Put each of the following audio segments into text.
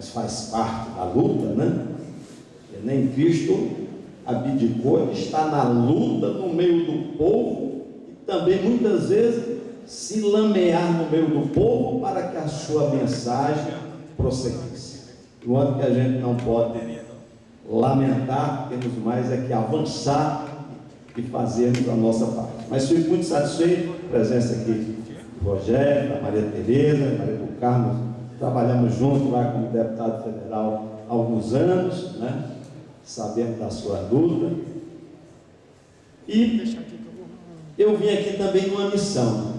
mas faz parte da luta, né? E nem Cristo abdicou, ele está na luta no meio do povo e também muitas vezes se lamear no meio do povo para que a sua mensagem prosseguisse. De modo que a gente não pode lamentar, temos mais é que avançar e fazermos a nossa parte. Mas fico muito satisfeito com a presença aqui do Rogério, da Maria Tereza, da Maria do Carmo. Trabalhamos juntos lá como deputado federal há alguns anos, né? Sabemos da sua luta. E eu vim aqui também numa missão.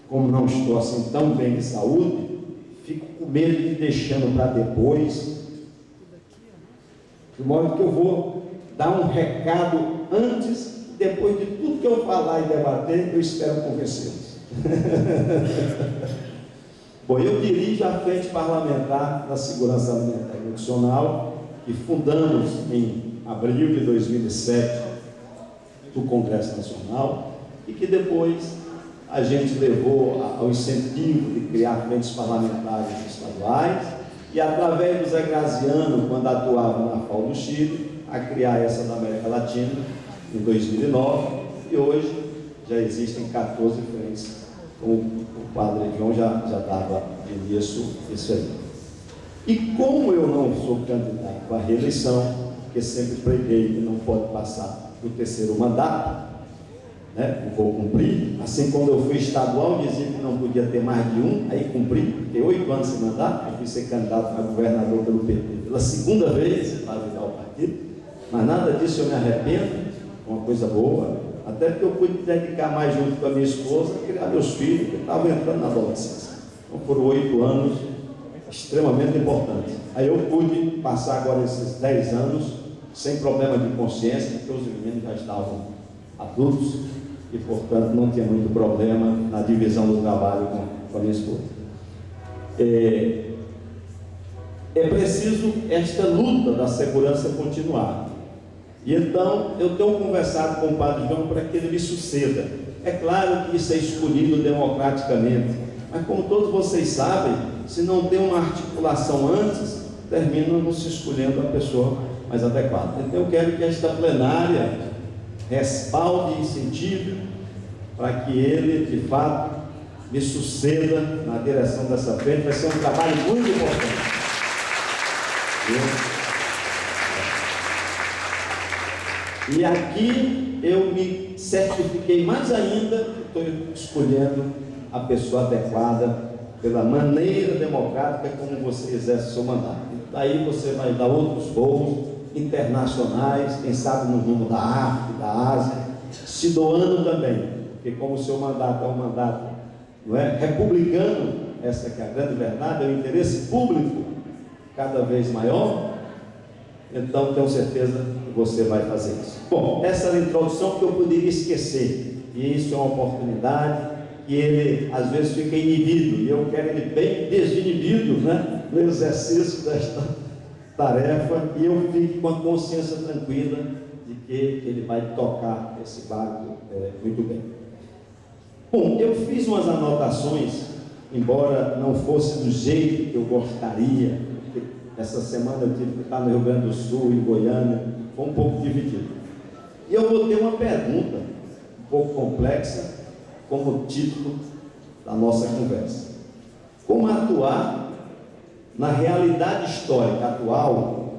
Como não estou assim tão bem de saúde, fico com medo de deixando para depois, de modo que eu vou dar um recado antes, depois de tudo que eu falar e debater, eu espero convencê-los. Bom, eu dirijo a Frente Parlamentar da Segurança Alimentar e Nutricional, que fundamos em abril de 2007 do Congresso Nacional, e que depois a gente levou ao incentivo de criar frentes parlamentares estaduais, e através do Zé Graziano, quando atuava na FAO do Chile, a criar essa da América Latina em 2009, e hoje já existem 14 frentes, como o padre João já dava de início isso aí. E como eu não sou candidato à reeleição, porque sempre preguei que não pode passar do terceiro mandato, né? Eu vou cumprir, assim quando eu fui estadual, dizia que não podia ter mais de um, aí cumpri, fiquei 8 anos sem mandato, eu fui ser candidato a governador pelo PT, pela segunda vez para virar o partido, mas nada disso eu me arrependo, uma coisa boa, até porque eu pude dedicar mais junto com a minha esposa, a criar meus filhos, que estavam entrando na adolescência. Então foram 8 anos extremamente importantes. Aí eu pude passar agora esses 10 anos sem problema de consciência, porque os meninos já estavam adultos, e portanto não tinha muito problema na divisão do trabalho com a minha esposa. É preciso esta luta da segurança continuar, e então eu tenho conversado com o padre João para que ele me suceda. É claro que isso é escolhido democraticamente, mas como todos vocês sabem, se não tem uma articulação antes, termina não se escolhendo a pessoa mais adequada. Então eu quero que esta plenária respalde e incentive para que ele, de fato, me suceda na direção dessa frente. Vai ser um trabalho muito importante. E aqui eu me certifiquei mais ainda que estou escolhendo a pessoa adequada pela maneira democrática como você exerce o seu mandato. E daí você vai dar outros voos internacionais, quem sabe no rumo da África, da Ásia, se doando também, porque como o seu mandato é um mandato, não é, republicano, essa que é a grande verdade, é o interesse público cada vez maior, então tenho certeza que você vai fazer isso. Bom, essa era a introdução que eu poderia esquecer, e isso é uma oportunidade, e ele às vezes fica inibido, e eu quero ele bem desinibido, né, no exercício desta tarefa, e eu fico com a consciência tranquila de que ele vai tocar esse barco muito bem. Bom, eu fiz umas anotações, embora não fosse do jeito que eu gostaria, porque essa semana eu tive que estar no Rio Grande do Sul, em Goiânia, foi um pouco dividido. E eu vou ter uma pergunta, um pouco complexa, como título da nossa conversa. Como atuar na realidade histórica atual,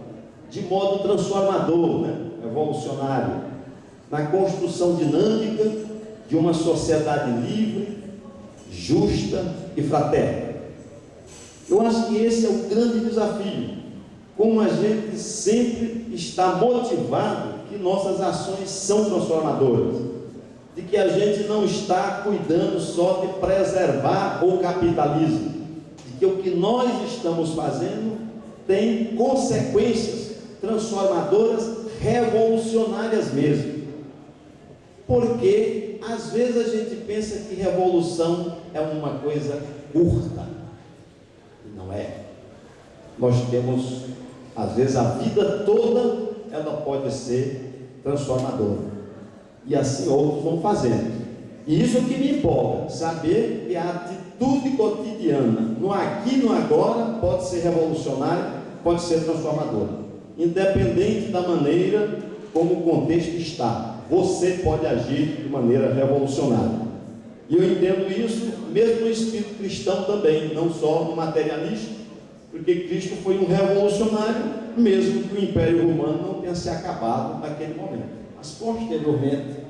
de modo transformador, né? Revolucionário, na construção dinâmica de uma sociedade livre, justa e fraterna. Eu acho que esse é o grande desafio, como a gente sempre está motivado que nossas ações são transformadoras, de que a gente não está cuidando só de preservar o capitalismo, que o que nós estamos fazendo tem consequências transformadoras, revolucionárias mesmo. Porque às vezes a gente pensa que revolução é uma coisa curta, e não é. Nós temos, às vezes, a vida toda ela pode ser transformadora, e assim outros vão fazendo. E isso é o que me empolga, saber que a atitude cotidiana, no aqui e no agora, pode ser revolucionária, pode ser transformadora, independente da maneira como o contexto está. Você pode agir de maneira revolucionária. E eu entendo isso mesmo no espírito cristão também, não só no materialista, porque Cristo foi um revolucionário, mesmo que o Império Romano não tenha se acabado naquele momento, mas posteriormente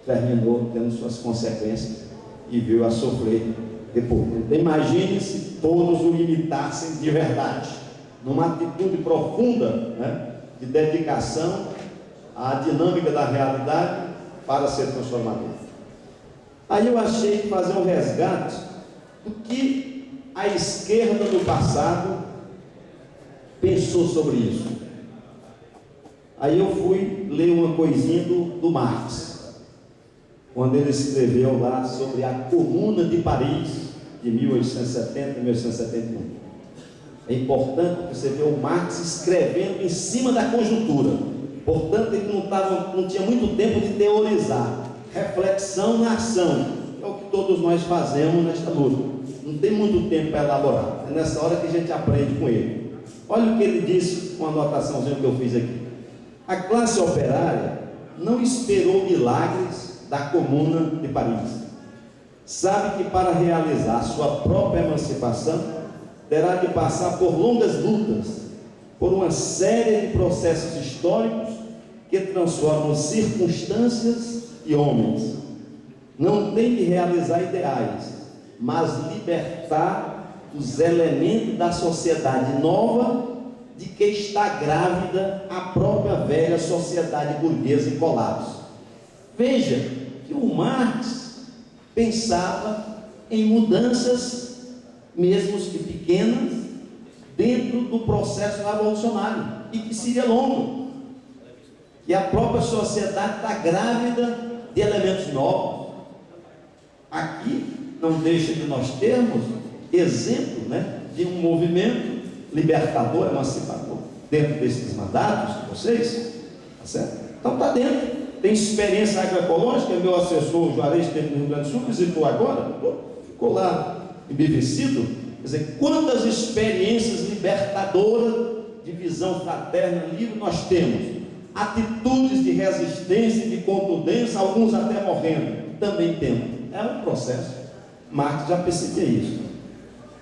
terminou tendo suas consequências e veio a sofrer depois. Então, imagine se todos o imitassem de verdade, numa atitude profunda, né, de dedicação à dinâmica da realidade para ser transformador. Aí eu achei que fazer um resgate do que a esquerda do passado pensou sobre isso. Aí eu fui ler uma coisinha do Marx, quando ele escreveu lá sobre a Comuna de Paris, de 1870 e 1871. É importante você ver o Marx escrevendo em cima da conjuntura. Portanto, ele não tinha muito tempo de teorizar. Reflexão na ação, é o que todos nós fazemos nesta luta. Não tem muito tempo para elaborar, é nessa hora que a gente aprende com ele. Olha o que ele disse, com a anotaçãozinha que eu fiz aqui. A classe operária não esperou milagres da Comuna de Paris. Sabe que para realizar sua própria emancipação, terá de passar por longas lutas, por uma série de processos históricos que transformam circunstâncias e homens. Não tem de realizar ideais, mas libertar os elementos da sociedade nova de que está grávida a própria velha sociedade burguesa em colapso. Veja que o Marx pensava em mudanças, mesmo que pequenas, dentro do processo revolucionário, e que seria longo, e a própria sociedade está grávida de elementos novos. Aqui não deixa de nós termos exemplo, né, de um movimento libertador, emancipador, dentro desses mandatos de vocês, tá certo? Então está dentro. Tem experiência agroecológica, meu assessor Juarez esteve no Rio Grande do Sul, visitou agora, ficou lá embevecido. Quer dizer, quantas experiências libertadoras de visão fraterna livre nós temos, atitudes de resistência e de contundência, alguns até morrendo, também temos. É um processo. Marx já percebia isso.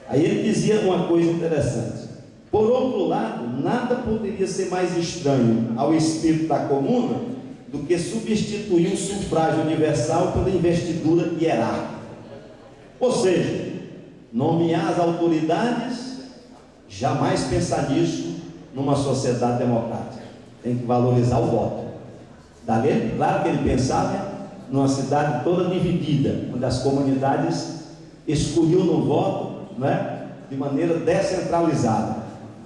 Aí ele dizia uma coisa interessante: por outro lado, nada poderia ser mais estranho ao espírito da comuna do que substituir o sufrágio universal pela investidura hierárquica. Ou seja, nomear as autoridades, jamais pensar nisso numa sociedade democrática. Tem que valorizar o voto. Dali, claro que ele pensava numa cidade toda dividida, onde as comunidades escolhiam no voto, né, de maneira descentralizada.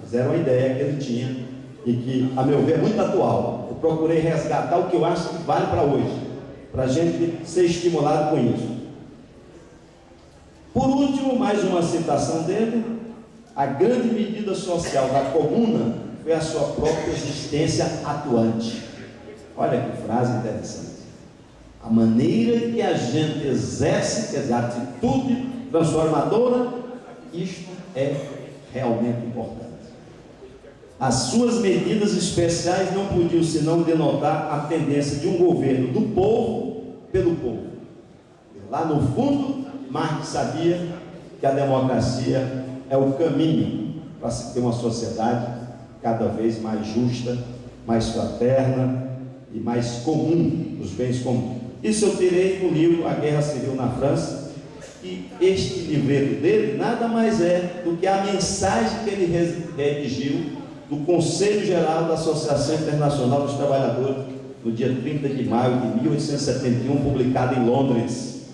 Mas era uma ideia que ele tinha e que, a meu ver, é muito atual. Eu procurei resgatar o que eu acho que vale para hoje, para a gente ser estimulado com isso. Por último, mais uma citação dele: a grande medida social da comuna foi a sua própria existência atuante. Olha que frase interessante. A maneira que a gente exerce, quer dizer, a atitude transformadora, isto é realmente importante. As suas medidas especiais não podiam senão denotar a tendência de um governo do povo pelo povo. Lá no fundo, Marx sabia que a democracia é o caminho para se ter uma sociedade cada vez mais justa, mais fraterna e mais comum, os bens comuns. Isso eu tirei do livro A Guerra Civil na França, e este livreto dele nada mais é do que a mensagem que ele redigiu do Conselho Geral da Associação Internacional dos Trabalhadores, no dia 30 de maio de 1871, publicado em Londres.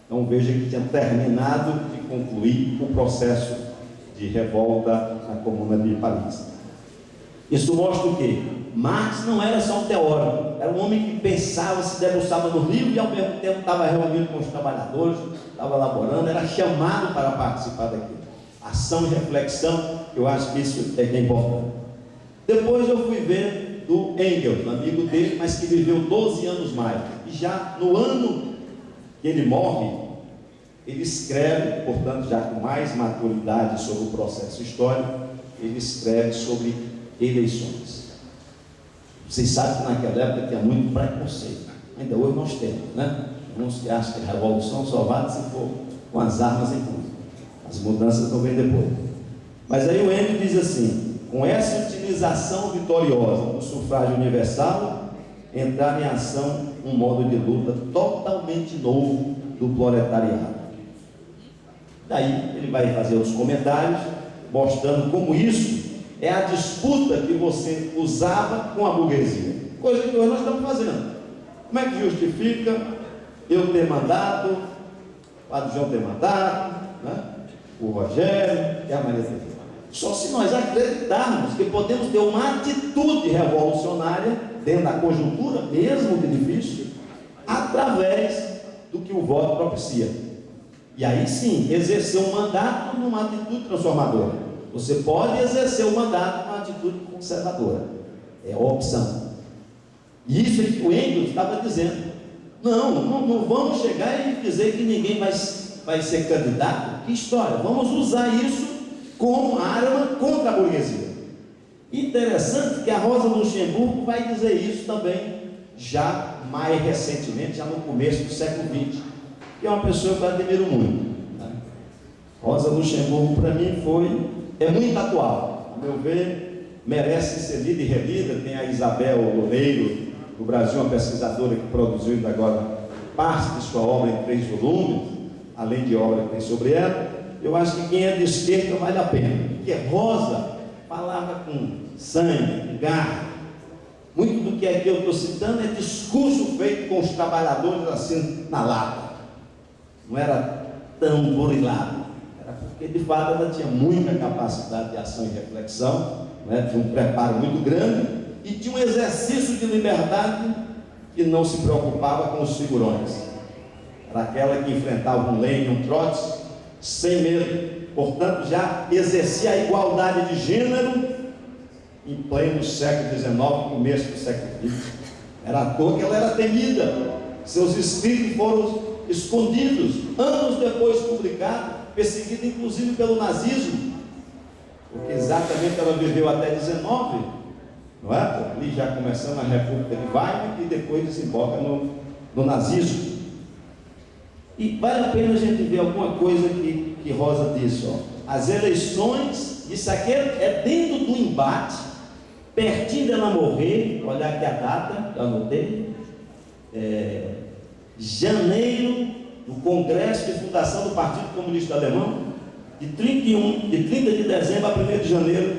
Então veja que tinha terminado de concluir o processo de revolta na Comuna de Paris. Isso mostra o quê? Marx não era só um teórico, era um homem que pensava, se debruçava no livro e ao mesmo tempo estava reunindo com os trabalhadores, estava elaborando, era chamado para participar daquilo. Ação e reflexão, eu acho que isso é bem importante. Depois eu fui ver do Engels, amigo dele, mas que viveu 12 anos mais. E já no ano que ele morre, ele escreve, portanto, já com mais maturidade sobre o processo histórico, ele escreve sobre eleições. Vocês sabem que naquela época tinha muito preconceito, ainda hoje nós temos, né? Uns que acham que a revolução só vale se for com as armas em punho. As mudanças não vêm depois. Mas aí o Enio diz assim: com essa utilização vitoriosa do sufrágio universal, entrar em ação um modo de luta totalmente novo do proletariado. Daí ele vai fazer os comentários, mostrando como isso é a disputa que você usava com a burguesia, coisa que hoje nós estamos fazendo. Como é que justifica eu ter mandado, o Padre João ter mandado, né? O Rogério e a Maria Teresa? Só se nós acreditarmos que podemos ter uma atitude revolucionária dentro da conjuntura, mesmo que difícil, através do que o voto propicia. E aí sim, exercer um mandato numa atitude transformadora. Você pode exercer o mandato numa atitude conservadora. É a opção. E isso é que o Engels estava dizendo. Não vamos chegar e dizer que ninguém vai ser candidato. Que história? Vamos usar isso como arma contra a burguesia. Interessante que a Rosa Luxemburgo vai dizer isso também, já mais recentemente, já no começo do século XX, que é uma pessoa que eu admiro muito, né? Rosa Luxemburgo, para mim, é muito atual, a meu ver, merece ser lida e relida. Tem a Isabel Loureiro, do Brasil, uma pesquisadora que produziu ainda agora parte de sua obra em 3 volumes, além de obra que tem sobre ela. Eu acho que quem é de esquerda vale a pena, porque Rosa falava com sangue, com garra. Muito do que aqui eu estou citando é discurso feito com os trabalhadores assim na lata. Não era tão burilado, era porque de fato ela tinha muita capacidade de ação e reflexão, né? Tinha um preparo muito grande e tinha um exercício de liberdade que não se preocupava com os figurões. Era aquela que enfrentava um Lenin, um Trotsky, sem medo. Portanto, já exercia a igualdade de gênero em pleno século XIX, começo do século XX. Era à toa que ela era temida. Seus escritos foram escondidos, anos depois publicados, perseguida inclusive pelo nazismo, porque exatamente ela viveu até 19, não é? Ali já começando a República de Weimar e depois desemboca no nazismo. E vale a pena a gente ver alguma coisa que Rosa disse, ó. As eleições, isso aqui é dentro do embate, pertinho dela morrer, olha aqui a data, eu anotei, janeiro, do Congresso de Fundação do Partido Comunista Alemão, de 30 de dezembro a 1º de janeiro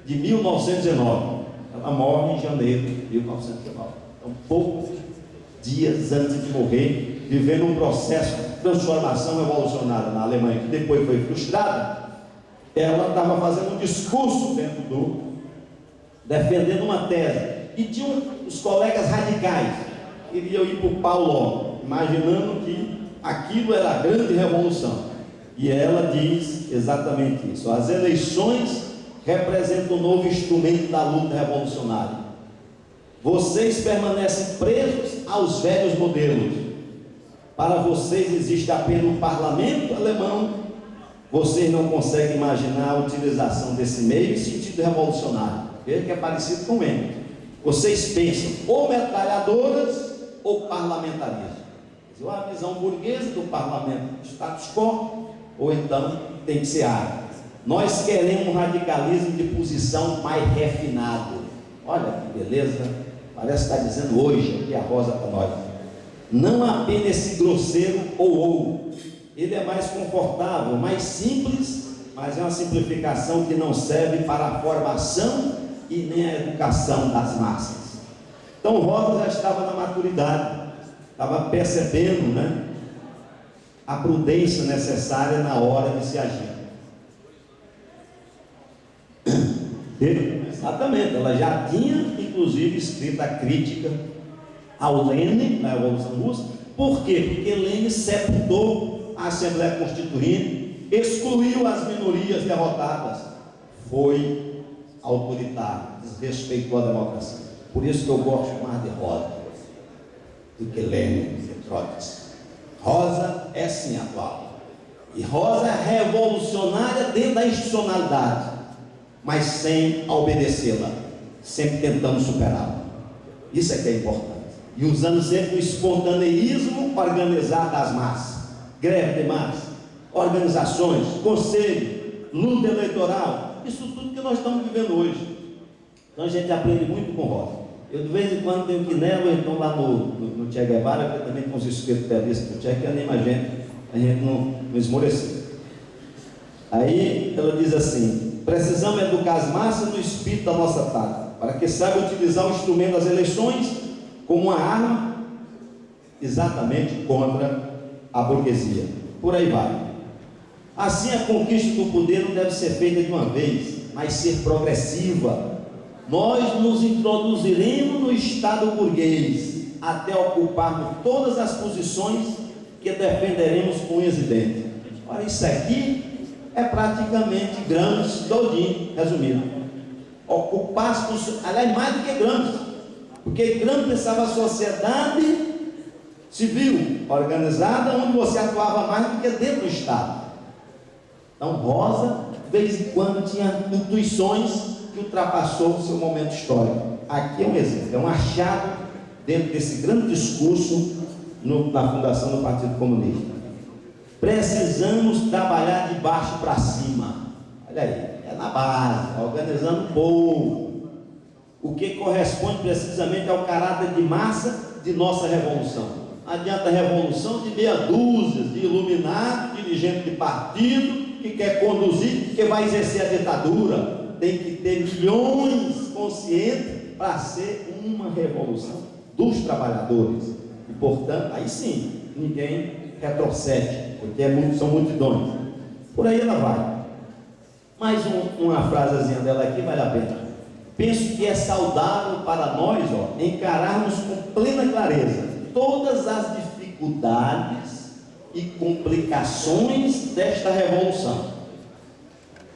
de 1919. Ela morre em janeiro de 1919. Então, poucos dias antes de morrer, vivendo um processo de transformação evolucionária na Alemanha, que depois foi frustrada. Ela estava fazendo um discurso defendendo uma tese, e tinha os colegas radicais que iriam ir para o pau logo, imaginando que aquilo era a grande revolução. E ela diz exatamente isso: as eleições representam um novo instrumento da luta revolucionária. Vocês permanecem presos aos velhos modelos. Para vocês existe apenas um parlamento alemão. Vocês não conseguem imaginar a utilização desse meio em sentido revolucionário. Veja que é parecido com ele. Vocês pensam ou metralhadoras ou parlamentarismo. A visão burguesa do parlamento, status quo, ou então tem que ser área. Nós queremos um radicalismo de posição mais refinado. Olha que beleza, parece que está dizendo hoje aqui a Rosa para nós. Não apenas esse grosseiro ou. Ele é mais confortável, mais simples, mas é uma simplificação que não serve para a formação e nem a educação das massas. Então Rosa já estava na maturidade, estava percebendo, né, a prudência necessária na hora de se agir. Exatamente, ela já tinha inclusive escrito a crítica ao Lenin na Revolução Russa. Por quê? Porque Lenin sepultou a Assembleia Constituinte, excluiu as minorias derrotadas, foi autoritário, desrespeitou a democracia. Por isso que eu gosto mais de Rosa do que Lenin e Trotsky. Rosa é sim atual. E Rosa é revolucionária dentro da institucionalidade, mas sem obedecê-la, sempre tentando superá-la. Isso é que é importante. E usando sempre o espontaneísmo organizado das massas, greve de massa, organizações, conselho, luta eleitoral, isso tudo que nós estamos vivendo hoje. Então a gente aprende muito com Rosa. Eu de vez em quando tenho que nela, ou então lá no Che Guevara, que também com os escritos belíssimos do Che, que anima a gente não esmorecer. Aí ela diz assim: precisamos educar as massas no espírito da nossa pátria, para que saibam utilizar o instrumento das eleições como uma arma exatamente contra a burguesia. Por aí vai. Assim, a conquista do poder não deve ser feita de uma vez, mas ser progressiva. Nós nos introduziremos no Estado burguês até ocuparmos todas as posições que defenderemos com unhas e dentes. Olha, isso aqui é praticamente Gramsci todinho, resumido. Ocupar as posições, aliás, mais do que Gramsci, porque Gramsci pensava a sociedade civil organizada, onde você atuava mais do que dentro do Estado. Então Rosa, de vez em quando, tinha intuições que ultrapassou o seu momento histórico. Aqui é um exemplo, é um achado dentro desse grande discurso na fundação do Partido Comunista. Precisamos trabalhar de baixo para cima. Olha aí, é na base, organizando o povo, o que corresponde precisamente ao caráter de massa de nossa revolução. Não adianta a revolução de meia dúzia de iluminados, dirigente de partido, que quer conduzir, que vai exercer a ditadura. Tem que ter milhões conscientes para ser uma revolução dos trabalhadores. E, portanto, aí sim, ninguém retrocede, porque são multidões. Por aí ela vai. Mais uma frasezinha dela aqui vale a pena. Penso que é saudável para nós, encararmos com plena clareza todas as dificuldades e complicações desta revolução.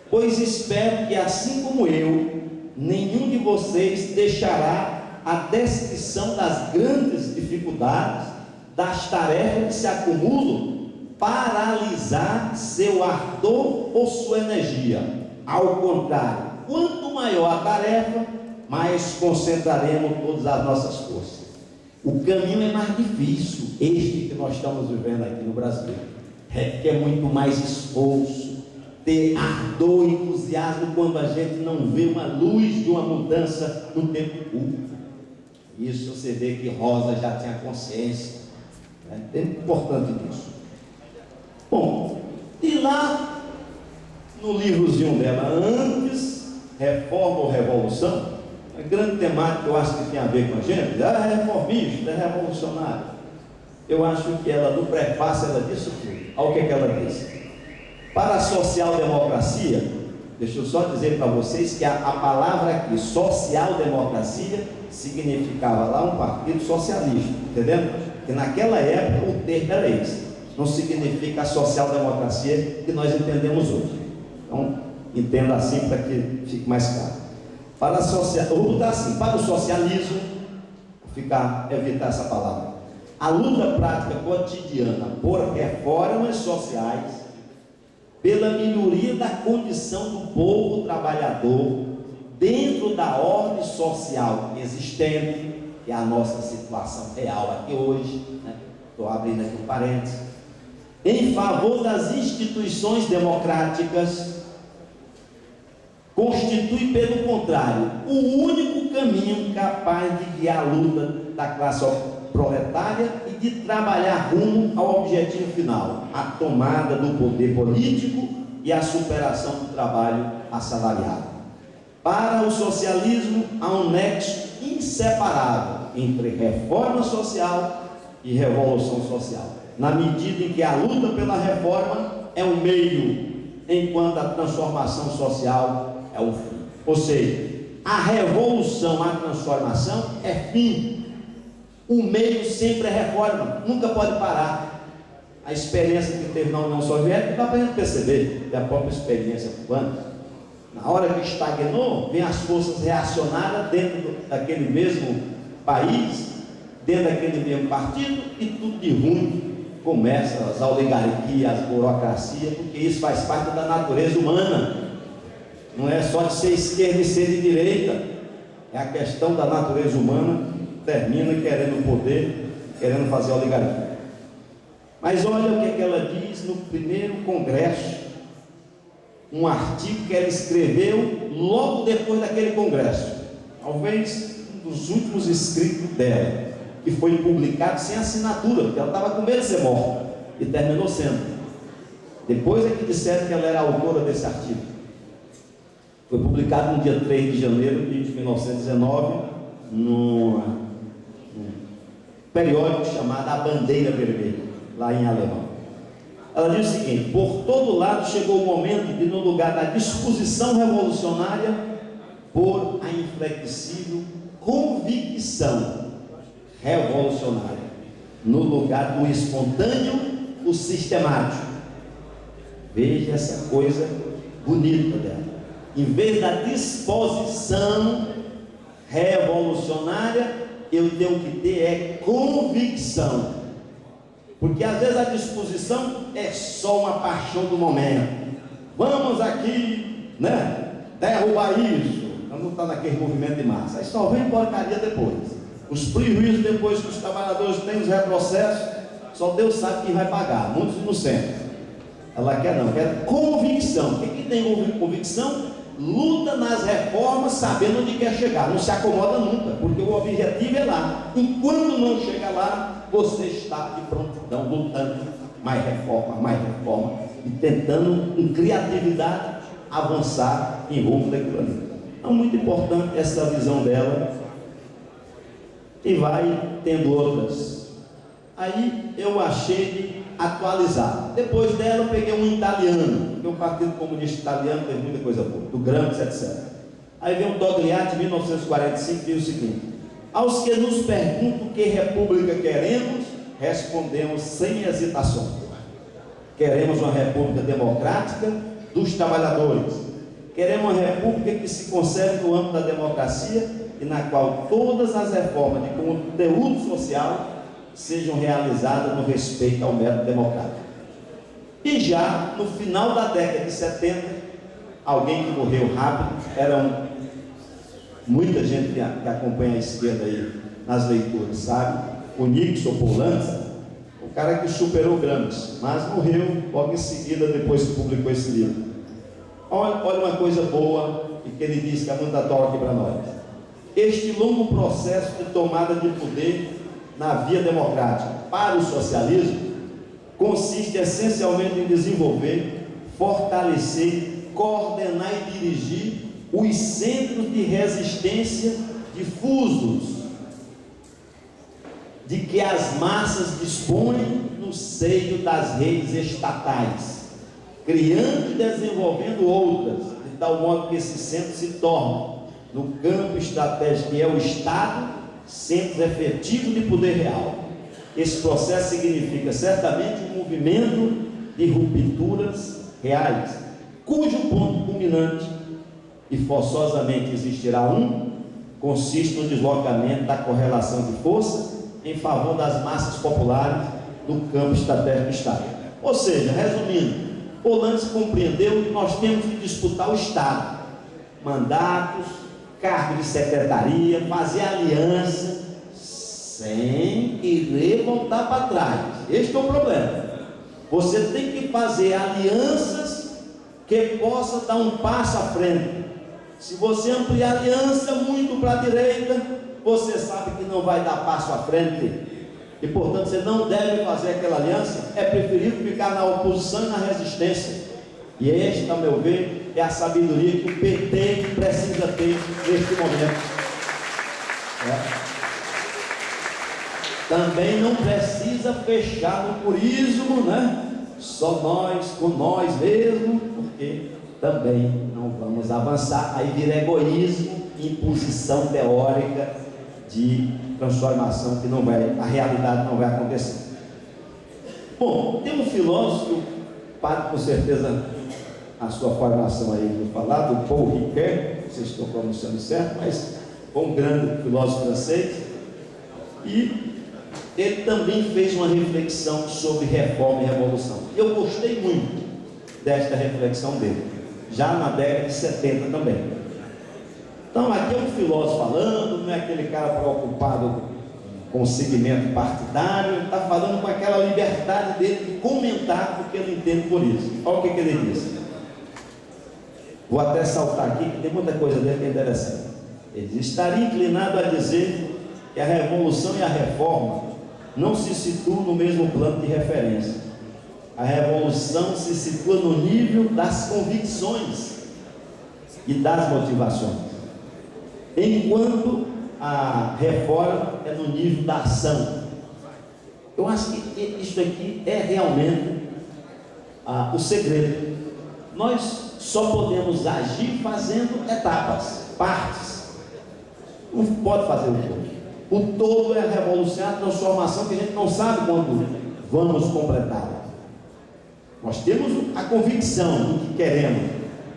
Pois espero que, assim como eu, nenhum de vocês deixará a descrição das grandes dificuldades, das tarefas que se acumulam, paralisar seu ardor ou sua energia. Ao contrário, quanto maior a tarefa, mais concentraremos todas as nossas forças. O caminho é mais difícil, este que nós estamos vivendo aqui no Brasil. Requer muito mais esforço, ter ardor e entusiasmo quando a gente não vê uma luz de uma mudança no tempo curto. Isso você vê que Rosa já tinha consciência. É importante isso. Bom, e lá no livrozinho dela, antes, Reforma ou Revolução, a grande temática que eu acho que tem a ver com a gente, é reformista, é revolucionário. Eu acho que ela, no prefácio, ela disse tudo. Olha o que ela disse. Para a social-democracia, deixa eu só dizer para vocês que a palavra aqui, social-democracia, significava lá um partido socialista, entendendo? Porque naquela época o termo era esse, não significa a social-democracia que nós entendemos hoje. Então, entenda assim para que fique mais claro. Para eu vou botar assim, para o socialismo, evitar essa palavra, a luta prática cotidiana por reformas sociais, pela melhoria da condição do povo trabalhador dentro da ordem social existente, que é a nossa situação real aqui hoje, estou abrindo aqui um parênteses, em favor das instituições democráticas, constitui, pelo contrário, o único caminho capaz de guiar a luta da classe proletária e de trabalhar rumo ao objetivo final, a tomada do poder político e a superação do trabalho assalariado. Para o socialismo, há um nexo inseparável entre reforma social e revolução social, na medida em que a luta pela reforma é um meio, enquanto a transformação social é o fim. Ou seja, a revolução, a transformação é fim. O meio sempre é reforma, nunca pode parar. A experiência que teve na União Soviética dá para a gente perceber, da própria experiência cubana. Na hora que estagnou, vem as forças reacionárias dentro daquele mesmo país, dentro daquele mesmo partido, e tudo de ruim começa as oligarquias, as burocracias, porque isso faz parte da natureza humana. Não é só de ser esquerda e ser de direita. É a questão da natureza humana, termina querendo poder, querendo fazer oligarquia. Mas olha o que ela diz no primeiro congresso, um artigo que ela escreveu logo depois daquele congresso, talvez um dos últimos escritos dela, que foi publicado sem assinatura, porque ela estava com medo de ser morta, e terminou sendo. Depois é que disseram que ela era a autora desse artigo. Foi publicado no dia 3 de janeiro de 1919, num periódico chamado A Bandeira Vermelha, lá em alemão. Ela diz o seguinte: por todo lado chegou o momento de, no lugar da disposição revolucionária, pôr a inflexível convicção revolucionária no lugar do espontâneo, o sistemático. Veja essa coisa bonita dela. Em vez da disposição revolucionária, eu tenho que ter é convicção. Porque às vezes a disposição é só uma paixão do momento. Vamos aqui, né, derrubar isso. Não está naquele movimento de massa. Aí só vem porcaria depois. Os prejuízos depois que os trabalhadores têm os retrocessos, só Deus sabe quem vai pagar. Muitos inocentes. Ela quer não, quer convicção. Quem tem convicção luta nas reformas sabendo onde quer chegar, não se acomoda nunca, porque o objetivo é lá. Enquanto não chega lá, você está de prontidão, lutando mais reforma, e tentando, em criatividade, avançar em rumo daquilo ali. Então, muito importante essa visão dela, e vai tendo outras. Aí eu achei de atualizar. Depois dela eu peguei um italiano, porque o Partido Comunista Italiano tem muita coisa boa, do Gramsci, etc. Aí vem o Togliatti, 1945, diz o seguinte: aos que nos perguntam que república queremos, respondemos sem hesitação: queremos uma república democrática dos trabalhadores. Queremos uma república que se conserve no âmbito da democracia e na qual todas as reformas de conteúdo social sejam realizadas no respeito ao método democrático. E já no final da década de 70, alguém que morreu rápido, muita gente que acompanha a esquerda aí nas leituras, sabe? O Nixon Poulanza, o cara que superou Gramsci, mas morreu logo em seguida, depois que publicou esse livro. Olha uma coisa boa que ele diz que é muito atual aqui para nós. Este longo processo de tomada de poder na via democrática para o socialismo consiste essencialmente em desenvolver, fortalecer, coordenar e dirigir os centros de resistência difusos de que as massas dispõem no seio das redes estatais, criando e desenvolvendo outras, de tal modo que esses centros se tornem, no campo estratégico que é o Estado, centros efetivos de poder real. Esse processo significa certamente um movimento de rupturas reais, cujo ponto culminante, e forçosamente existirá consiste no deslocamento da correlação de força em favor das massas populares do campo estratégico do Estado. Ou seja, resumindo, Poulanza compreendeu que nós temos que disputar o Estado, mandatos, cargo de secretaria, fazer aliança, sem querer voltar para trás. Este é o problema. Você tem que fazer alianças que possam dar um passo à frente. Se você ampliar a aliança muito para a direita, você sabe que não vai dar passo à frente, e portanto você não deve fazer aquela aliança. É preferível ficar na oposição e na resistência. E esta, a meu ver, é a sabedoria que o PT precisa ter neste momento. Também não precisa fechar no purismo, né? Só nós, com nós mesmo, porque também não vamos avançar. Aí vira egoísmo, imposição teórica de transformação que não vai, a realidade não vai acontecer. Bom, tem um filósofo, o padre com certeza a sua formação aí vou falar, do Paul Ricoeur, não sei se estou pronunciando certo, mas foi um grande filósofo francês, e ele também fez uma reflexão sobre reforma e revolução. Eu gostei muito desta reflexão dele, já na década de 70 também. Então, aqui é um filósofo falando, não é aquele cara preocupado com o segmento partidário, ele está falando com aquela liberdade dele de comentar o que ele entende por isso. Olha o que ele disse. Vou até saltar aqui, que tem muita coisa dele que é interessante. Ele diz: estaria inclinado a dizer que a revolução e a reforma não se situam no mesmo plano de referência. A revolução se situa no nível das convicções e das motivações, enquanto a reforma é no nível da ação. Eu acho que isso aqui é realmente o segredo. Nós só podemos agir fazendo etapas, partes. Não pode fazer o todo. O todo é a revolução, a transformação que a gente não sabe quando vamos completar. Nós temos a convicção do que queremos: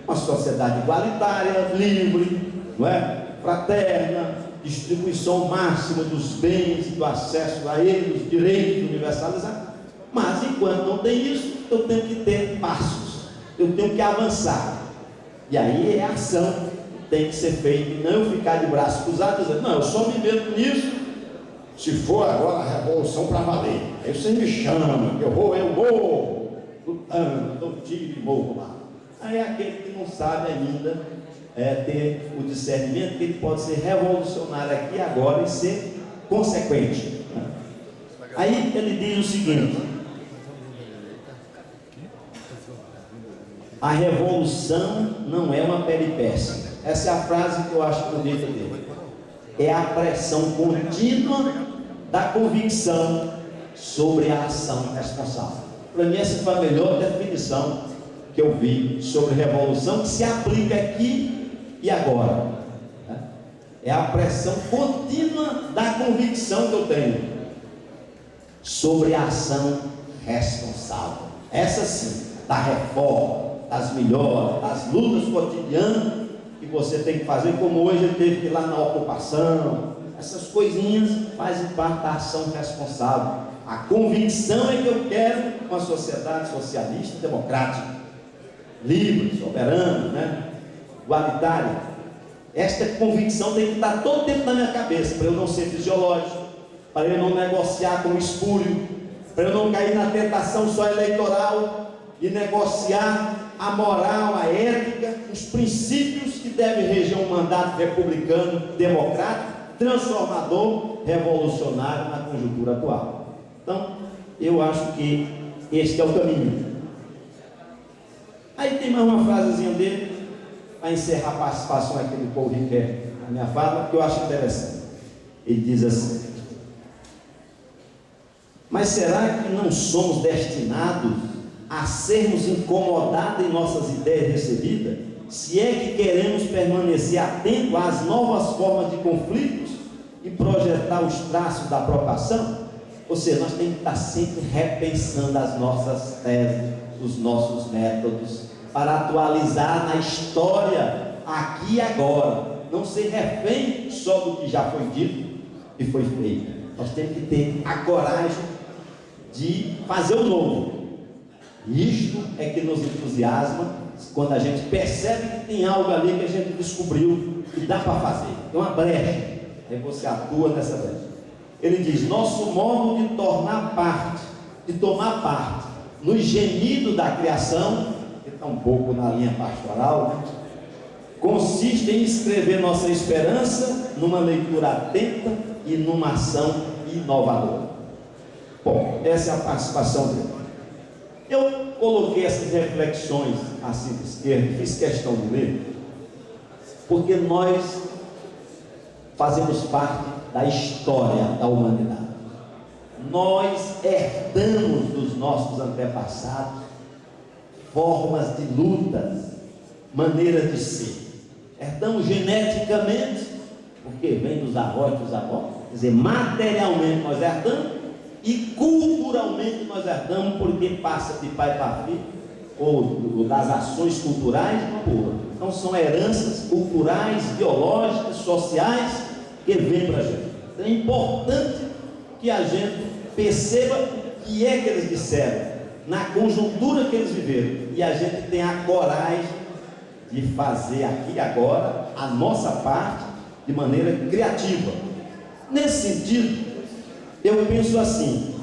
uma sociedade igualitária, livre, não é? Fraterna, distribuição máxima dos bens e do acesso a eles, direitos universalizados. Mas enquanto não tem isso, eu tenho que ter passos, eu tenho que avançar. E aí é a ação que tem que ser feita, e não eu ficar de braços cruzados dizendo: não, eu só me meto nisso se for agora a revolução para valer. Aí você me chama, eu morro lutando, dou tiro e morro lá. Aí é aquele que não sabe ainda ter o discernimento que ele pode ser revolucionário aqui e agora e ser consequente. Aí ele diz o seguinte: a revolução não é uma peripécia. Essa é a frase que eu acho bonita dele. É a pressão contínua da convicção sobre a ação responsável. Para mim, essa foi a melhor definição que eu vi sobre revolução, que se aplica aqui e agora. É a pressão contínua da convicção que eu tenho sobre a ação responsável. Essa sim, da reforma, das melhoras, das lutas cotidianas que você tem que fazer, como hoje ele teve que ir lá na ocupação. Essas coisinhas fazem parte da ação responsável. A convicção é que eu quero uma sociedade socialista, democrática, livre, soberana, igualitária. Esta convicção tem que estar todo tempo na minha cabeça, para eu não ser fisiológico, para eu não negociar com o espúrio, para eu não cair na tentação só eleitoral e negociar a moral, a ética, os princípios que devem reger um mandato republicano, democrático, transformador, revolucionário na conjuntura atual. Então, eu acho que este é o caminho. Aí tem mais uma frasezinha dele, para encerrar a participação aqui do Paul Ricoeur na minha fala, que eu acho interessante. Ele diz assim: mas será que não somos destinados a sermos incomodados em nossas ideias recebidas, se é que queremos permanecer atentos às novas formas de conflitos e projetar os traços da apropriação? Ou seja, nós temos que estar sempre repensando as nossas teses, os nossos métodos, para atualizar na história aqui e agora, não ser refém só do que já foi dito e foi feito. Nós temos que ter a coragem de fazer o novo. Isto é que nos entusiasma, quando a gente percebe que tem algo ali que a gente descobriu que dá para fazer. Tem uma brecha, aí você atua nessa brecha. Ele diz: nosso modo de tomar parte no gemido da criação, que está um pouco na linha pastoral, consiste em escrever nossa esperança numa leitura atenta e numa ação inovadora. Bom, essa é a participação dele. Eu coloquei essas reflexões assim de esquerda, fiz questão de ler, porque nós fazemos parte da história da humanidade. Nós herdamos dos nossos antepassados formas de lutas, maneiras de ser. Herdamos geneticamente, porque vem dos avós, quer dizer, materialmente nós herdamos, e culturalmente nós herdamos, porque passa de pai para filho, ou das ações culturais uma por outra. Então são heranças culturais, biológicas, sociais, que vêm para a gente. Então é importante que a gente perceba o que é que eles disseram, na conjuntura que eles viveram, e a gente tem a coragem de fazer aqui e agora a nossa parte de maneira criativa. Nesse sentido, eu penso assim,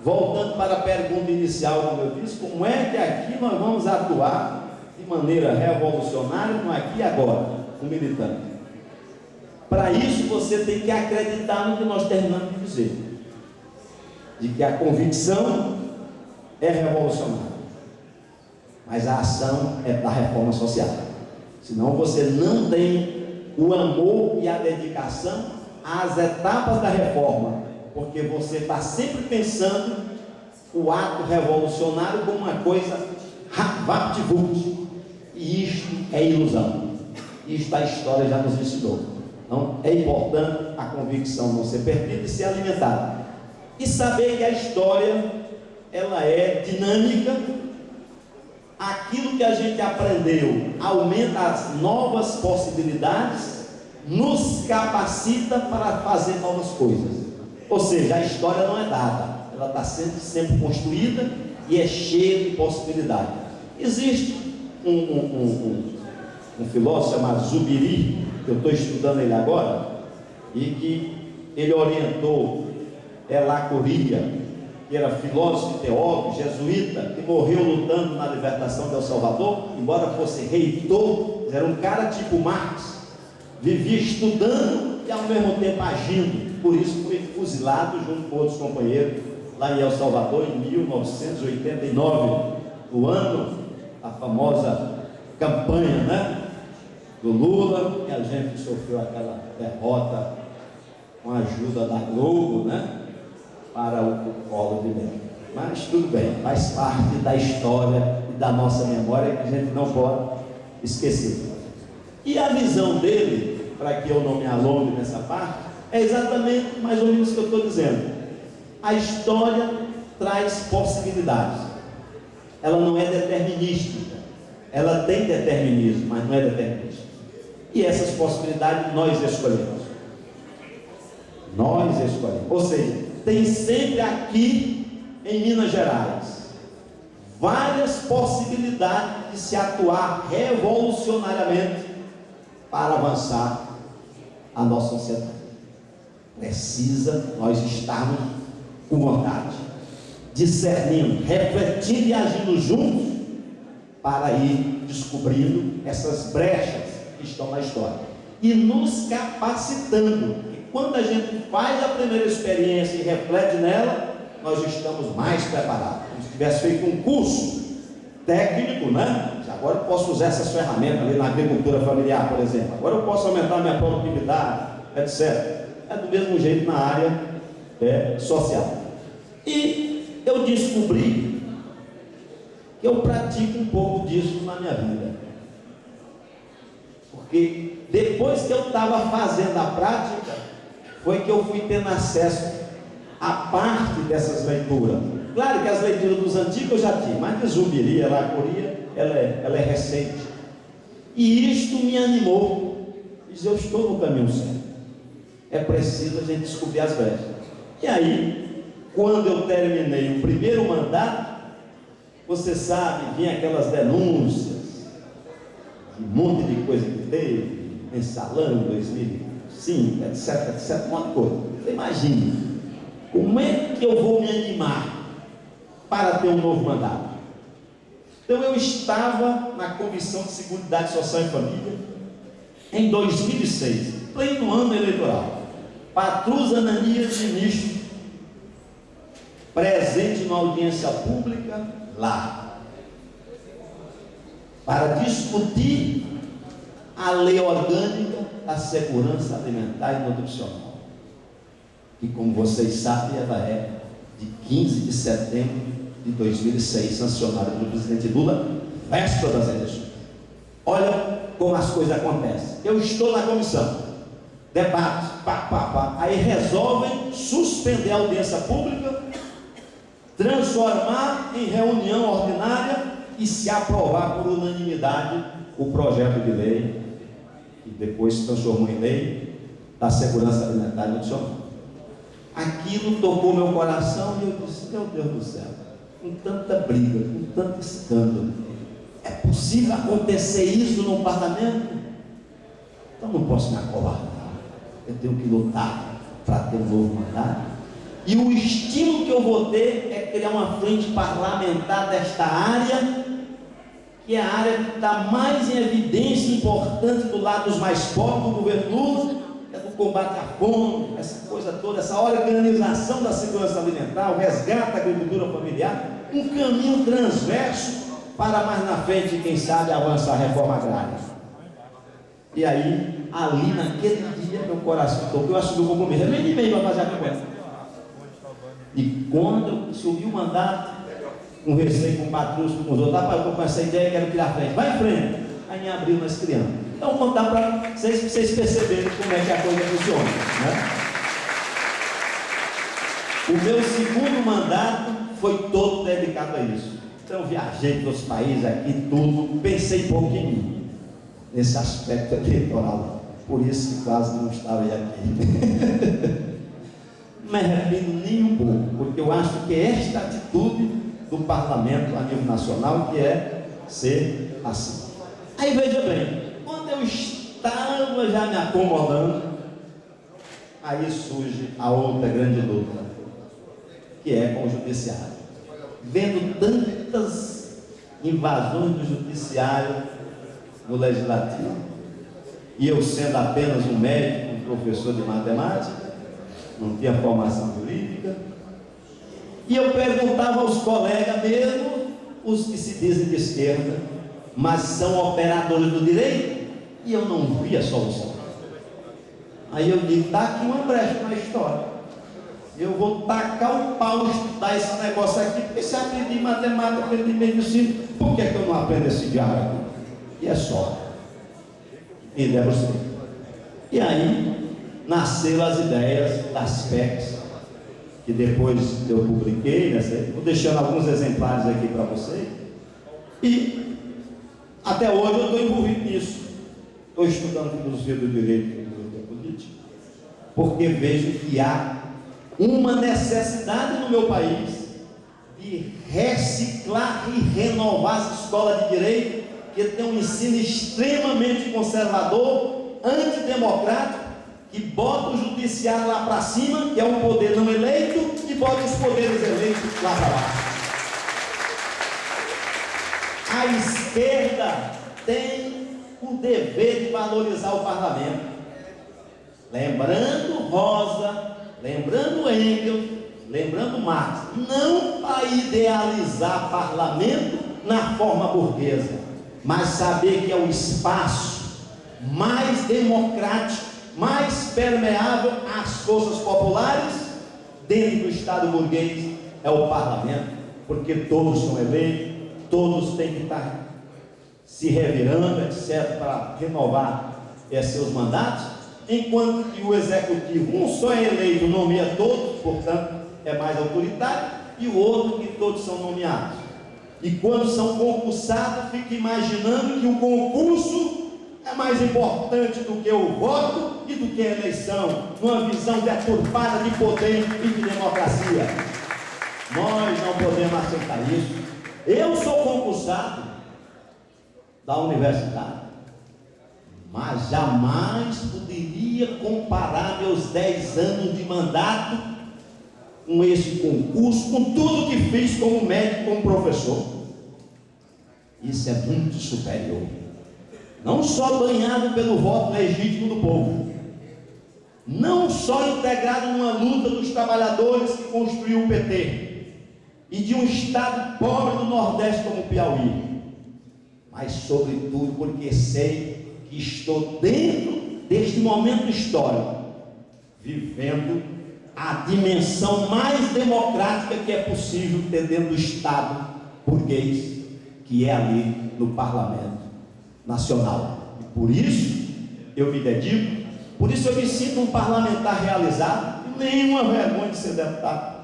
voltando para a pergunta inicial, como eu disse, como é que aqui nós vamos atuar de maneira revolucionária, no aqui e agora, o militante? Para isso você tem que acreditar no que nós terminamos de dizer, de que a convicção é revolucionária, mas a ação é da reforma social. Senão você não tem o amor e a dedicação às etapas da reforma, porque você está sempre pensando o ato revolucionário como uma coisa vapt-vupt, e isto é ilusão. Isto a história já nos ensinou. Então é importante a convicção não ser perdida e ser alimentada, e saber que a história ela é dinâmica. Aquilo que a gente aprendeu aumenta as novas possibilidades, nos capacita para fazer novas coisas. Ou seja, a história não é dada, ela está sempre construída e é cheia de possibilidades. Existe um filósofo chamado Zubiri, que eu estou estudando ele agora, e que ele orientou Elacoria, que era filósofo e teólogo, jesuíta, que morreu lutando na libertação de El Salvador, embora fosse reitor, era um cara tipo Marx, vivia estudando e ao mesmo tempo agindo. Por isso foi fuzilado junto com outros companheiros lá em El Salvador em 1989, no ano da famosa campanha, né, do Lula, e a gente sofreu aquela derrota com a ajuda da Globo, né, para o colo de Melo. Mas tudo bem, faz parte da história e da nossa memória, que a gente não pode esquecer. E a visão dele, para que eu não me alongue nessa parte, é exatamente mais ou menos o que eu estou dizendo. A história traz possibilidades, ela não é determinística, ela tem determinismo, mas não é determinística, e essas possibilidades nós escolhemos. Ou seja, tem sempre aqui em Minas Gerais várias possibilidades de se atuar revolucionariamente para avançar a nossa sociedade. Precisa nós estarmos com vontade, discernindo, refletindo e agindo juntos para ir descobrindo essas brechas que estão na história e nos capacitando. Quando a gente faz a primeira experiência e reflete nela, nós estamos mais preparados. Como se tivesse feito um curso técnico, né? Agora eu posso usar essas ferramentas ali na agricultura familiar, por exemplo. Agora eu posso aumentar a minha produtividade, etc. É do mesmo jeito na área social. E eu descobri que eu pratico um pouco disso na minha vida. Porque depois que eu estava fazendo a prática, foi que eu fui tendo acesso a parte dessas leituras. Claro que as leituras dos antigos eu já tinha, mas de Zubiri, Elacoria, ela é recente. E isto me animou. Diz, eu estou no caminho certo. É preciso a gente descobrir as brechas. E aí, quando eu terminei o primeiro mandato, você sabe, vinha aquelas denúncias, um monte de coisa que teve, mensalão 2005, etc, um monte de coisa. Você imagina, como é que eu vou me animar para ter um novo mandato? Então eu estava na Comissão de Seguridade Social e Família em 2006, pleno ano eleitoral. Patrus Ananias, ministro, presente na audiência pública lá, para discutir a lei orgânica da segurança alimentar e nutricional, que, como vocês sabem, ela é de 15 de setembro de 2006, sancionada pelo presidente Lula, véspera das eleições. Olha como as coisas acontecem. Eu estou na comissão, debate, aí resolvem suspender a audiência pública, transformar em reunião ordinária e se aprovar por unanimidade o projeto de lei, que depois se transformou em lei da segurança alimentar e nutricional. Aquilo tocou meu coração e eu disse: meu Deus do céu, com tanta briga, com tanto escândalo, é possível acontecer isso no parlamento? Então não posso me acovardar, eu tenho que lutar para ter um novo mandato. E o estímulo que eu vou ter é criar uma frente parlamentar desta área, que é a área que está mais em evidência e importante do lado dos mais pobres do governo Lula, que é do combate à fome, essa coisa toda, essa organização da segurança alimentar, o resgate da agricultura familiar, um caminho transverso para mais na frente, quem sabe, avançar a reforma agrária. E aí, ali naquele dia, meu coração tocou, eu assumi o compromisso, é meio e meio para fazer a conversa. E quando eu subi o mandato, conversei com o Patrúcio, com os outros, rapaz, eu estou com essa ideia, quero tirar a frente, vai em frente. Aí me abriu, nós criamos. Então vou contar para vocês perceberem como é que a coisa funciona, né? O meu segundo mandato foi todo dedicado a isso. Então eu viajei para os países aqui, tudo, pensei pouco em mim, nesse aspecto eleitoral. Por isso que quase não estava aqui. Não me arrependo nem um pouco, porque eu acho que esta atitude do parlamento a nível nacional que é ser assim. Aí veja bem, quando eu estava já me acomodando, aí surge a outra grande luta, que é com o judiciário. Vendo tantas invasões do judiciário no legislativo, e eu sendo apenas um médico, um professor de matemática, não tinha formação jurídica, e eu perguntava aos colegas mesmo, os que se dizem de esquerda, mas são operadores do direito, e eu não via solução. Aí eu digo: está aqui uma brecha na história, eu vou tacar o pau, estudar esse negócio aqui, porque se aprendi matemática, aprendi medicina, por que eu não aprendo esse diário aqui? E é só. E deram certo. E aí nasceram as ideias das PECs, que depois eu publiquei, né? Vou deixando alguns exemplares aqui para vocês, e até hoje eu estou envolvido nisso. Estou estudando filosofia do direito e filosofia política, porque vejo que há uma necessidade no meu país de reciclar e renovar as escolas de direito, que tem um ensino extremamente conservador, antidemocrático, que bota o judiciário lá para cima, que é um poder não eleito, e bota os poderes eleitos lá para baixo. A esquerda tem o dever de valorizar o parlamento, lembrando Rosa, lembrando Engels, lembrando Marx, não para idealizar parlamento na forma burguesa, mas saber que é o espaço mais democrático, mais permeável às forças populares dentro do Estado burguês, é o parlamento, porque todos são eleitos, todos têm que estar se revirando, etc., para renovar seus mandatos, enquanto que o executivo, um só é eleito, nomeia todos, portanto é mais autoritário, e o outro que todos são nomeados. E quando são concursados, fica imaginando que o concurso é mais importante do que o voto e do que a eleição, numa visão deturpada de poder e de democracia. Nós não podemos aceitar isso. Eu sou concursado da universidade, mas jamais poderia comparar meus 10 anos de mandato com esse concurso, com tudo que fiz como médico, como professor. Isso é muito superior. Não só banhado pelo voto legítimo do povo, não só integrado numa luta dos trabalhadores que construiu o PT, e de um estado pobre do Nordeste como o Piauí, mas sobretudo porque sei que estou dentro deste momento histórico, vivendo a dimensão mais democrática que é possível ter dentro do Estado burguês, que é ali no Parlamento Nacional. E por isso eu me dedico, por isso eu me sinto um parlamentar realizado, e nenhuma vergonha de ser deputado,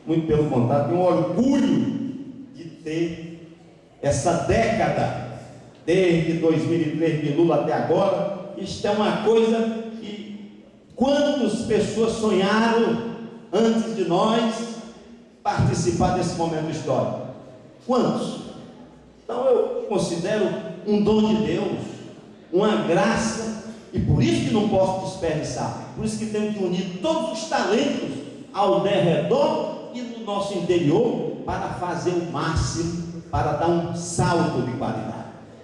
muito pelo contrário, tenho um orgulho de ter essa década, desde 2003 de Lula até agora. Isto é uma coisa que quantas pessoas sonharam antes de nós participar desse momento histórico? Quantos? Então eu considero um dom de Deus, uma graça, e por isso que não posso desperdiçar, por isso que temos que unir todos os talentos ao derredor e no nosso interior para fazer o máximo, para dar um salto de qualidade.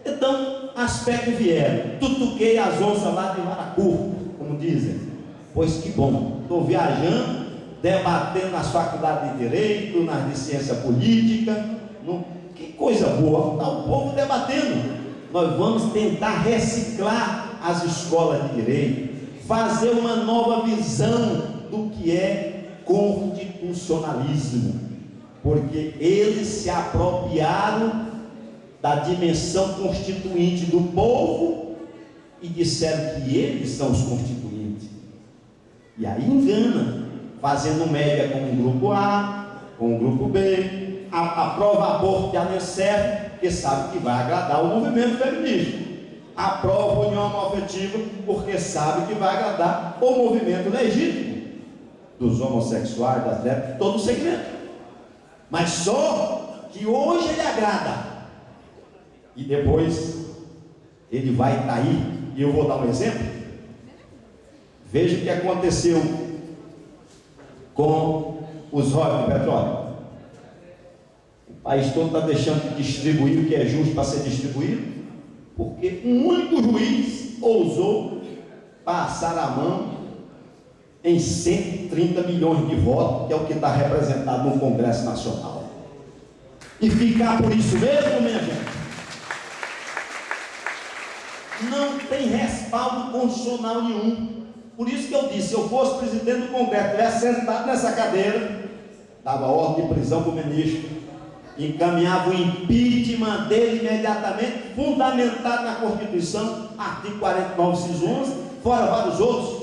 Então, aspectos vieram, tutuquei as onças lá de Maracu, como dizem, pois que bom, estou viajando, debatendo nas faculdades de Direito, nas de Ciência Política, que coisa boa, está o povo debatendo. Nós vamos tentar reciclar as escolas de Direito, fazer uma nova visão do que é constitucionalismo, porque eles se apropriaram da dimensão constituinte do povo e disseram que eles são os constituintes, e aí engana, fazendo média com o grupo A, com o grupo B, aprova aborto de Anicef, porque sabe que vai agradar o movimento feminista, aprova a união homoafetiva, porque sabe que vai agradar o movimento legítimo dos homossexuais, das lésbicas, todo o segmento, mas só que hoje ele agrada, e depois ele vai cair. E eu vou dar um exemplo. Veja o que aconteceu com os royalties de petróleo. O país todo está deixando de distribuir o que é justo para ser distribuído, porque um único juiz ousou passar a mão em 130 milhões de votos, que é o que está representado no Congresso Nacional, e ficar por isso mesmo, minha gente. Não tem respaldo constitucional nenhum. Por isso que eu disse, se eu fosse presidente do Congresso, tivesse sentado nessa cadeira, dava ordem de prisão para o ministro, encaminhava o impeachment dele imediatamente, fundamentado na Constituição, artigo 49, inciso 11, fora vários outros.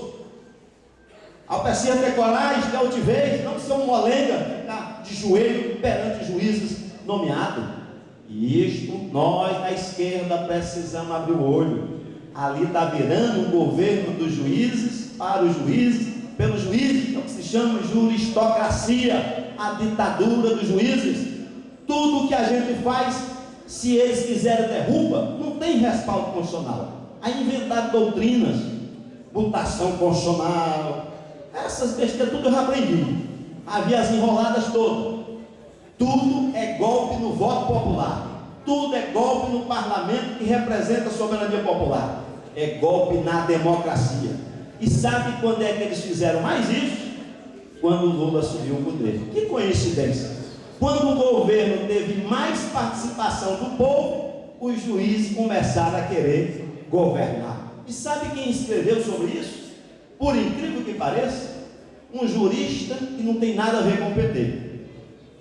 Ao preciso ter coragem, ter altivez, não ser um molenga, ficar de joelho perante juízes nomeados. E isto, nós da esquerda precisamos abrir o olho. Ali está virando um governo dos juízes, para os juízes, pelos juízes, é o que se chama juristocracia, a ditadura dos juízes. Tudo que a gente faz, se eles quiserem derruba, não tem respaldo constitucional. Aí inventaram doutrinas, mutação constitucional, essas besteiras, tudo eu já aprendi. Havia as enroladas todas. Tudo é golpe no voto popular, tudo é golpe no parlamento que representa a soberania popular, é golpe na democracia. E sabe quando é que eles fizeram mais isso? Quando o Lula assumiu o poder. Que coincidência! Quando o governo teve mais participação do povo, os juízes começaram a querer governar. E sabe quem escreveu sobre isso? Por incrível que pareça, um jurista que não tem nada a ver com o PT,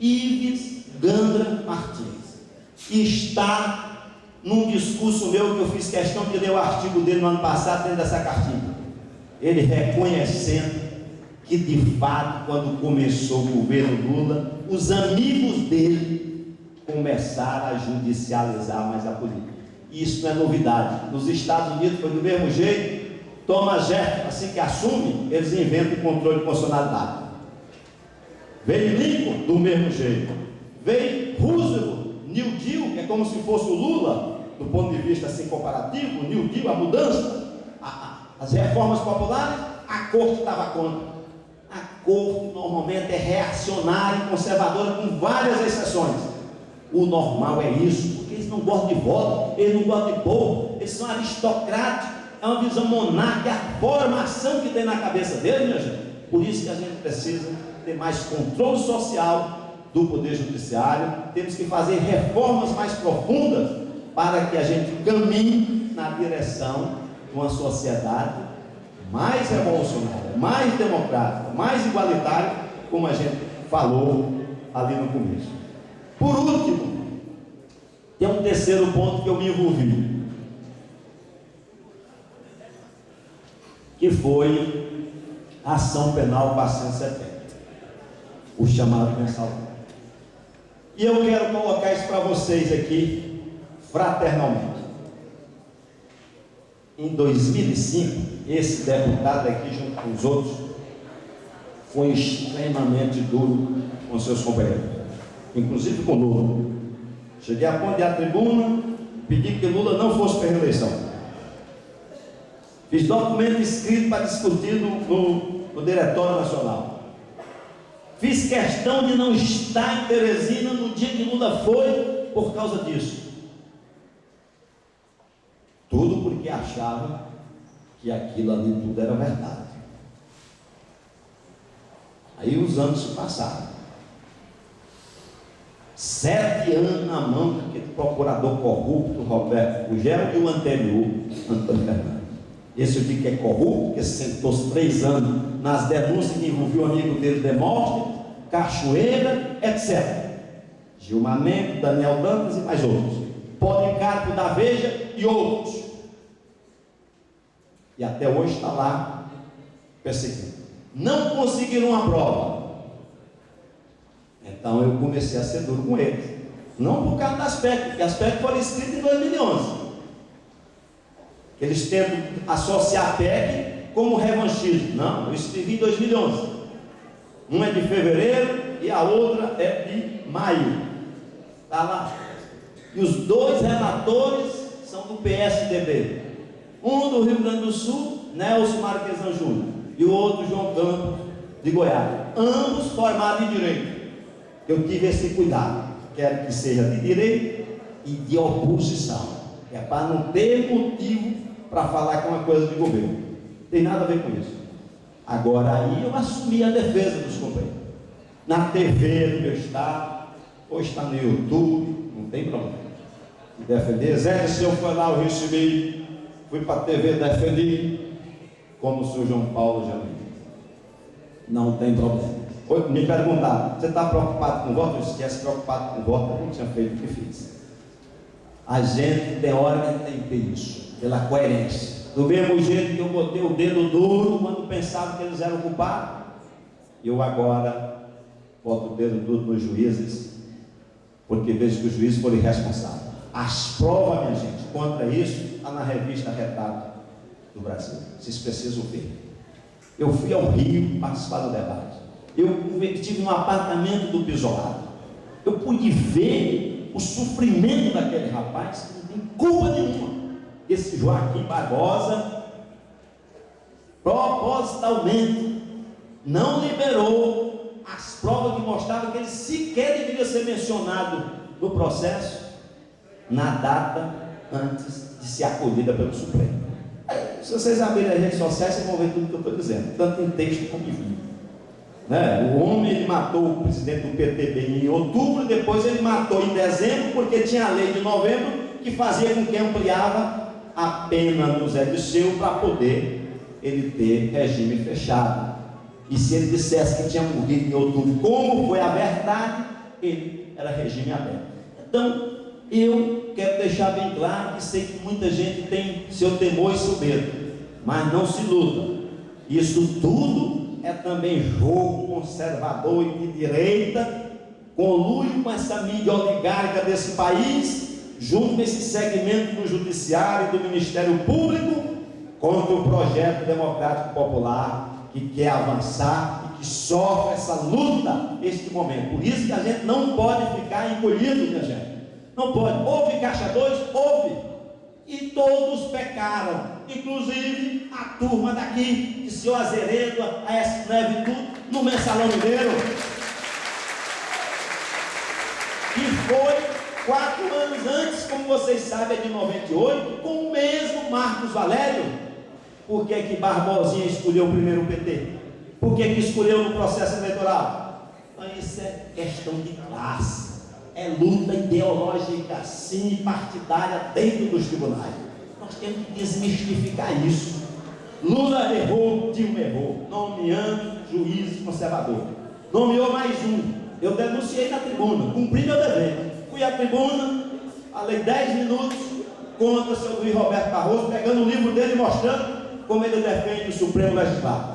Ives Gandra Martins, está num discurso meu que eu fiz questão de ler o artigo dele no ano passado dentro dessa cartilha, ele reconhecendo que de fato quando começou o governo Lula, os amigos dele começaram a judicializar mais a política. Isso não é novidade, nos Estados Unidos foi do mesmo jeito. Thomas Jefferson, assim que assume, eles inventam o controle de constitucionalidade. Veio Lincoln, do mesmo jeito. Veio Roosevelt, New Deal, que é como se fosse o Lula, do ponto de vista assim comparativo, o New Deal, a mudança, as reformas populares, a corte estava contra. A corte normalmente é reacionária e conservadora, com várias exceções. O normal é isso, porque eles não gostam de voto, eles não gostam de povo, eles são aristocráticos, é uma visão monárquica, a formação que tem na cabeça deles, minha gente. Por isso que a gente precisa ter mais controle social do Poder Judiciário, temos que fazer reformas mais profundas para que a gente caminhe na direção de uma sociedade mais revolucionária, mais democrática, mais igualitária, como a gente falou ali no começo. Por último, tem um terceiro ponto que eu me envolvi, que foi a ação penal 470, o chamado mensalão. E eu quero colocar isso para vocês aqui, fraternalmente. Em 2005, esse deputado aqui, junto com os outros, foi extremamente duro com seus companheiros, inclusive com Lula. Cheguei a ponto de à tribuna, pedi que Lula não fosse para a reeleição. Fiz documento escrito para discutir no Diretório Nacional. Fiz questão de não estar em Teresina no dia que Lula foi por causa disso. Tudo porque achava que aquilo ali tudo era verdade. Aí os anos se passaram. 7 anos na mão daquele procurador corrupto, Roberto Gugel, e o anterior, Antônio Fernandes. Esse eu digo que é corrupto, porque sentou-se 3 anos nas denúncias que envolviam o amigo dele, Demóstenes, Cachoeira, etc. Gilmar Mendes, Daniel Dantas e mais outros. Policarpo da Veja e outros. E até hoje está lá perseguindo. Não conseguiram uma prova. Então eu comecei a ser duro com eles. Não por causa das PEC, porque as PEC foram escritas em 2011. Eles tentam associar a PEC como revanchismo. Não, eu escrevi em 2011. Uma é de fevereiro e a outra é de maio. Está lá. E os 2 relatores são do PSDB. Um do Rio Grande do Sul, Nelson Marquesan Júnior, e o outro João Campos de Goiás. Ambos formados em direito. Eu tive esse cuidado. Quero que seja de direito e de oposição. É para não ter motivo para falar que é uma coisa de governo. Não tem nada a ver com isso. Agora aí eu assumi a defesa dos companheiros. Na TV do meu estado, hoje está no YouTube, não tem problema. E defender. Zé, se eu for lá, eu recebi, fui para a TV defender, como o senhor João Paulo já me. Não tem problema. Me perguntaram, você está preocupado com o voto? Eu disse, se preocupado com o voto, eu não tinha feito o que fiz. A gente tem hora que tem que ter isso, pela coerência. Do mesmo jeito que eu botei o dedo duro quando pensava que eles eram culpados, eu agora boto o dedo duro nos juízes, porque vejo que os juízes foram irresponsáveis. As provas, minha gente, contra isso, está na revista Retrato do Brasil. Vocês precisam ver. Eu fui ao Rio participar do debate. Eu estive num apartamento do Pisolado. Eu pude ver o sofrimento daquele rapaz que não tem culpa nenhuma. Esse Joaquim Barbosa, propositalmente, não liberou as provas que mostravam que ele sequer deveria ser mencionado no processo na data antes de ser acolhida pelo Supremo. Se vocês abrirem as redes sociais, vocês vão ver tudo que eu estou dizendo, tanto em texto como em vídeo. O homem, ele matou o presidente do PTB em outubro, depois ele matou em dezembro, porque tinha a lei de novembro que fazia com que ampliava a pena do Zé Disseu para poder ele ter regime fechado. E se ele dissesse que tinha morrido em outubro, como foi a verdade, ele era regime aberto. Então, eu quero deixar bem claro que sei que muita gente tem seu temor e soberba, mas não se iluda. Isso tudo é também jogo conservador e de direita, conluio com essa mídia oligárquica desse país, junto com esse segmento do judiciário e do Ministério Público, contra o projeto democrático popular que quer avançar e que sofre essa luta neste momento. Por isso que a gente não pode ficar encolhido, minha gente. Não pode. Houve Caixa 2? Houve. E todos pecaram, inclusive a turma daqui, de seu Azeredo, a S. Neve e tudo, no Mensalão Mineiro. E foi 4 anos antes, como vocês sabem, é de 98, com o mesmo Marcos Valério. Por que que Barbosinha escolheu primeiro o PT? Por que que escolheu no processo eleitoral? Então isso é questão de classe. É luta ideológica, sim, partidária dentro dos tribunais. Nós temos que desmistificar isso. Lula errou, Dilma errou, nomeando juiz conservador. Nomeou mais um. Eu denunciei na tribuna, cumpri meu dever. Fui à tribuna, falei 10 minutos contra o seu Luiz Roberto Barroso, pegando o livro dele e mostrando como ele defende o Supremo Legislativo.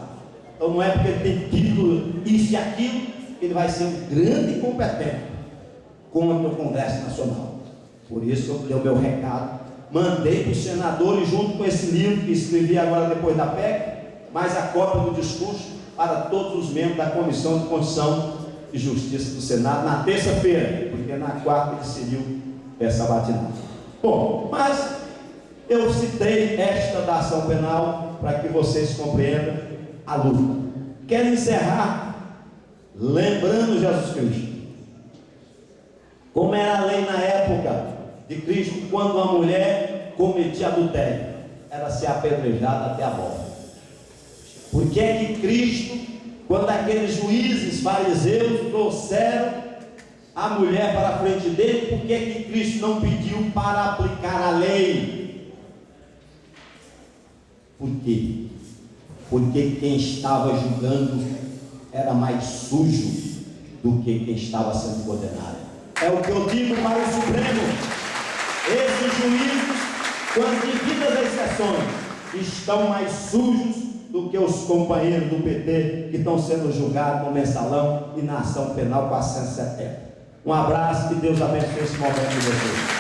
Então não é porque ele tem título, isso e aquilo, que ele vai ser um grande incompetente contra o Congresso Nacional. Por isso eu dei o meu recado, mandei para os senadores, junto com esse livro que escrevi agora depois da PEC, mais a cópia do discurso, para todos os membros da Comissão de Constituição e Justiça do Senado na terça-feira, porque na quarta ele seguiu essa batinada. Bom, mas eu citei esta da ação penal para que vocês compreendam a luta. Quero encerrar lembrando Jesus Cristo. Como era a lei na época de Cristo, quando a mulher cometia adultério, era ser apedrejada até a morte. Por que é que Cristo, quando aqueles juízes fariseus trouxeram a mulher para a frente dele, por que é que Cristo não pediu para aplicar a lei? Por quê? Porque quem estava julgando era mais sujo do que quem estava sendo condenado. É o que eu digo para o Supremo. Esses juízes, com as devidas exceções, estão mais sujos do que os companheiros do PT que estão sendo julgados no mensalão e na ação penal 470. Um abraço, que Deus abençoe esse momento de vocês.